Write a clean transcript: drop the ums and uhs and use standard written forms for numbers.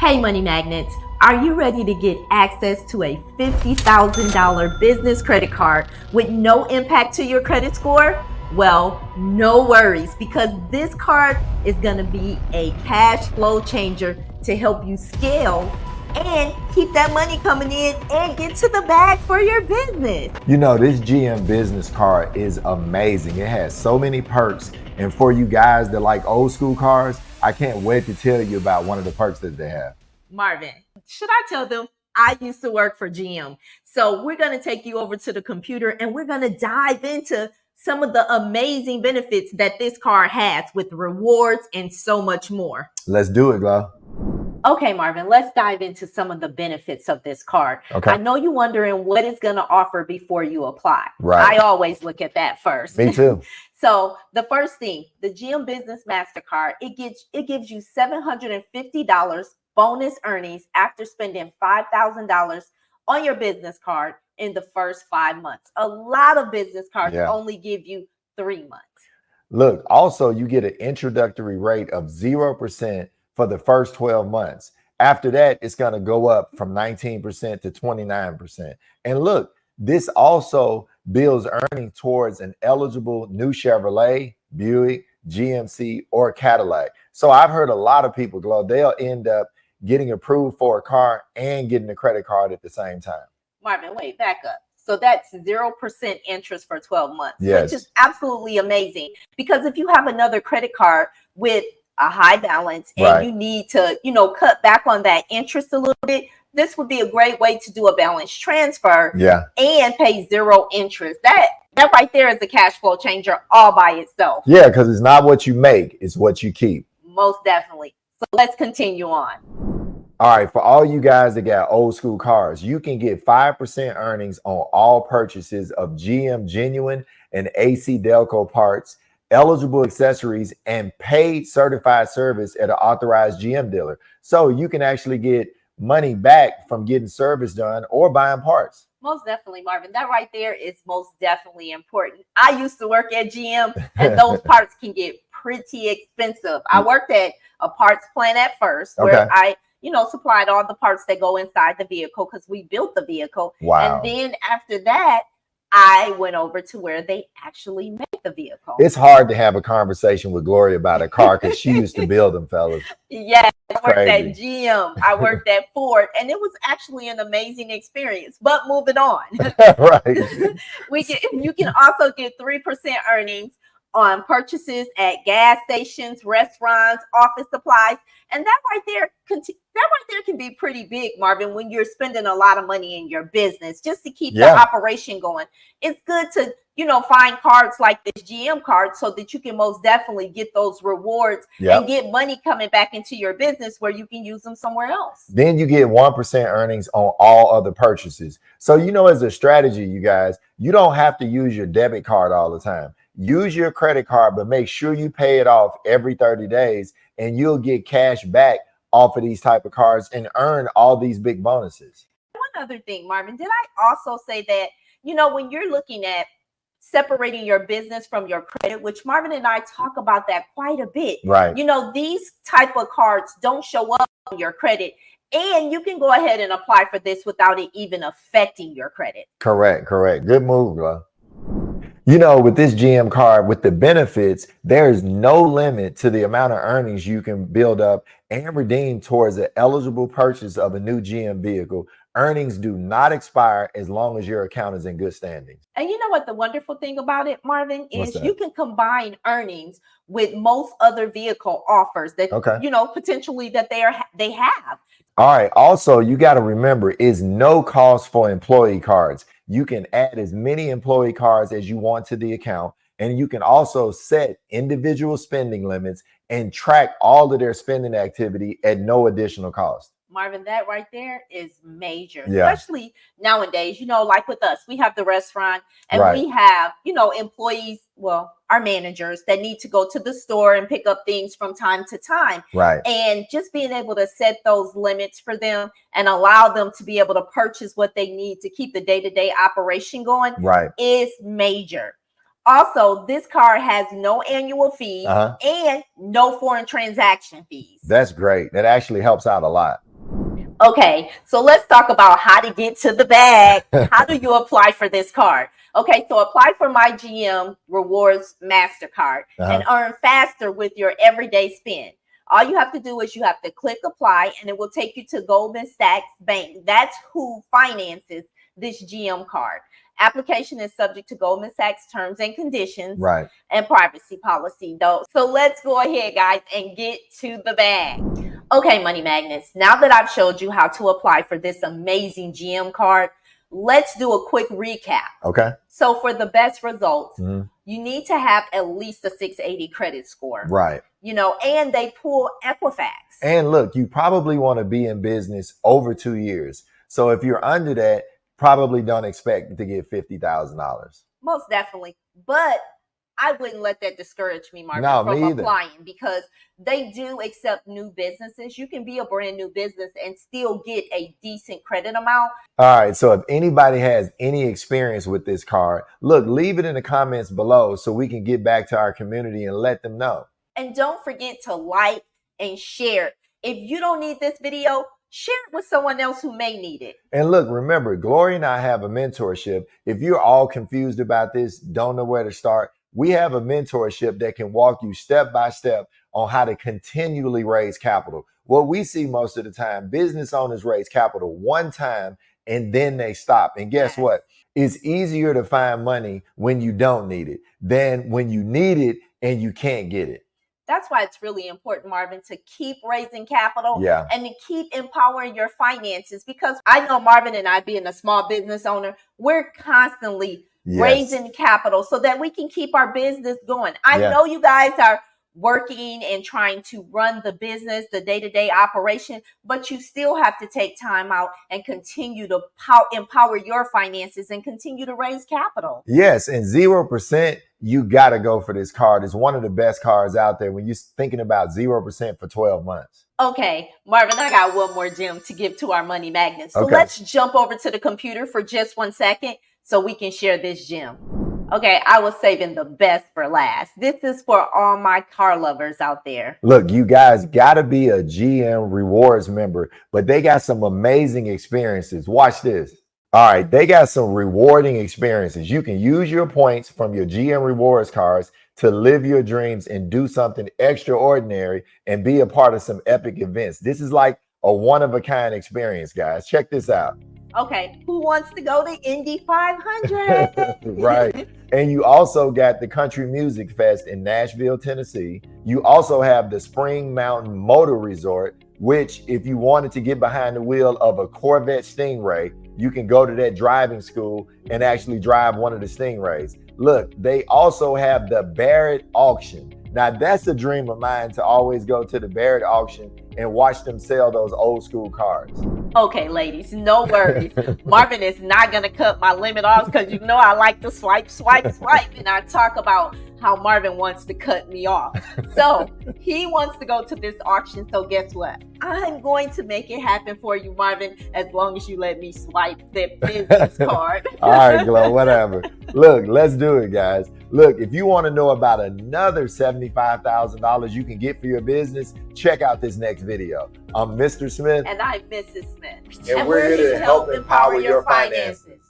Hey Money Magnets, are you ready to get access to a $50,000 business credit card with no impact to your credit score? Well, no worries, because this card is going to be a cash flow changer to help you scale and keep that money coming in and get to the bag for your business. You know, this GM Business Card is amazing. It has so many perks. And for you guys that like old school cars, I can't wait to tell you about one of the perks that they have. Marvin, should I tell them I used to work for GM? So we're going to take you over to the computer and we're going to dive into some of the amazing benefits that this card has with rewards and so much more. Let's do it, Glo. Okay, Marvin, let's dive into some of the benefits of this card. Okay. I know you're wondering what it's going to offer before you apply. Right. I always look at that first. Me too. So the first thing, the GM Business Mastercard, it gives you $750 bonus earnings after spending $5,000 on your business card in the first 5 months. A lot of business cards only give you 3 months. Look, also you get an introductory rate of 0% for the first 12 months. After that, it's going to go up from 19% to 29%. And look, this also builds earning towards an eligible new Chevrolet, Buick, GMC, or Cadillac. So I've heard a lot of people, Glo, they'll end up getting approved for a car and getting a credit card at the same time. Marvin, wait, back up. So that's 0% interest for 12 months, yes, which is absolutely amazing. Because if you have another credit card with a high balance and you need to, cut back on that interest a little bit, this would be a great way to do a balance transfer and pay 0 interest. That right there is a cash flow changer all by itself. Yeah, because it's not what you make, it's what you keep. Most definitely. So let's continue on. All right, for all you guys that got old school cars, you can get 5% earnings on all purchases of GM Genuine and AC Delco parts, eligible accessories, and paid certified service at an authorized GM dealer. So you can actually get money back from getting service done or buying parts. Most definitely, Marvin. That right there is most definitely important. I used to work at GM and those parts can get pretty expensive. I worked at a parts plant at first where I supplied all the parts that go inside the vehicle because we built the vehicle. Wow. And then after that, I went over to where they actually make the vehicle. It's hard to have a conversation with Gloria about a car because she used to build them, fellas. Yes, I worked at GM. I worked at Ford, and it was actually an amazing experience. But moving on. Right. You can also get 3% earnings on purchases at gas stations, restaurants, office supplies. And that right there can be pretty big, Marvin, when you're spending a lot of money in your business just to keep the operation going. It's good to, find cards like this GM card so that you can most definitely get those rewards and get money coming back into your business where you can use them somewhere else. Then you get 1% earnings on all other purchases. So, as a strategy, you guys, you don't have to use your debit card all the time. Use your credit card, but make sure you pay it off every 30 days and you'll get cash back off of these type of cards and earn all these big bonuses. One other thing, Marvin, did I also say that, when you're looking at separating your business from your credit, which Marvin and I talk about that quite a bit. Right. These type of cards don't show up on your credit. And you can go ahead and apply for this without it even affecting your credit. Correct. Good move, Glo. With this GM card, with the benefits, there is no limit to the amount of earnings you can build up and redeem towards the eligible purchase of a new GM vehicle. Earnings do not expire as long as your account is in good standing. And you know what the wonderful thing about it, Marvin, is you can combine earnings with most other vehicle offers that, potentially that they have. All right. Also, you got to remember, is no cost for employee cards. You can add as many employee cards as you want to the account. And you can also set individual spending limits and track all of their spending activity at no additional cost. Marvin, that right there is major, especially nowadays, like with us, we have the restaurant and we have, employees, our managers that need to go to the store and pick up things from time to time. Right. And just being able to set those limits for them and allow them to be able to purchase what they need to keep the day-to-day operation going is major. Also, this card has no annual fees and no foreign transaction fees. That's great. That actually helps out a lot. Okay, so let's talk about how to get to the bag. How do you apply for this card? Okay, so apply for my GM Rewards Mastercard and earn faster with your everyday spend. All you have to do is you have to click apply and it will take you to Goldman Sachs Bank. That's who finances this GM card. Application is subject to Goldman Sachs terms and conditions and privacy policy though. So let's go ahead, guys, and get to the bag. Okay, Money Magnets, now that I've showed you how to apply for this amazing GM card, let's do a quick recap. Okay. So for the best results, you need to have at least a 680 credit score. Right. You know, and they pull Equifax. And look, you probably want to be in business over 2 years. So if you're under that, probably don't expect to get $50,000. Most definitely. But I wouldn't let that discourage me, Marvin, from applying, because they do accept new businesses. You can be a brand new business and still get a decent credit amount. All right. So if anybody has any experience with this card, look, leave it in the comments below so we can get back to our community and let them know. And don't forget to like and share. If you don't need this video, share it with someone else who may need it. And look, remember, Glory and I have a mentorship. If you're all confused about this, don't know where to start, we have a mentorship that can walk you step by step on how to continually raise capital. What we see most of the time, business owners raise capital one time and then they stop. And guess what? It's easier to find money when you don't need it than when you need it and you can't get it. That's why it's really important, Marvin, to keep raising capital and to keep empowering your finances. Because I know Marvin and I, being a small business owner, we're constantly raising capital so that we can keep our business going. I know you guys are working and trying to run the business, the day-to-day operation, but you still have to take time out and continue to empower your finances and continue to raise capital. Yes, and 0%, you got to go for this card. It's one of the best cards out there when you're thinking about 0% for 12 months. Okay, Marvin, I got one more gem to give to our Money Magnets. So let's jump over to the computer for just 1 second so we can share this gem. Okay, I was saving the best for last. This is for all my car lovers out there. Look, you guys got to be a GM Rewards member, but they got some amazing experiences. Watch this. All right, they got some rewarding experiences. You can use your points from your GM Rewards cards to live your dreams and do something extraordinary and be a part of some epic events. This is like a one-of-a-kind experience, guys. Check this out. Okay, who wants to go to Indy 500? Right. And you also got the Country Music Fest in Nashville, Tennessee. You also have the Spring Mountain Motor Resort, which if you wanted to get behind the wheel of a Corvette Stingray, you can go to that driving school and actually drive one of the Stingrays. Look, they also have the Barrett Auction. Now, that's a dream of mine, to always go to the Barrett Auction and watch them sell those old school cars. Okay, ladies, no worries. Marvin is not going to cut my limit off because you know I like to swipe, and I talk about how Marvin wants to cut me off. So he wants to go to this auction. So guess what? I'm going to make it happen for you, Marvin, as long as you let me swipe the business card. All right, Glo, whatever. Look, let's do it, guys. Look, if you want to know about another $75,000 you can get for your business, check out this next video. I'm Mr. Smith. And I'm Mrs. Smith. And we're here to help empower your finances.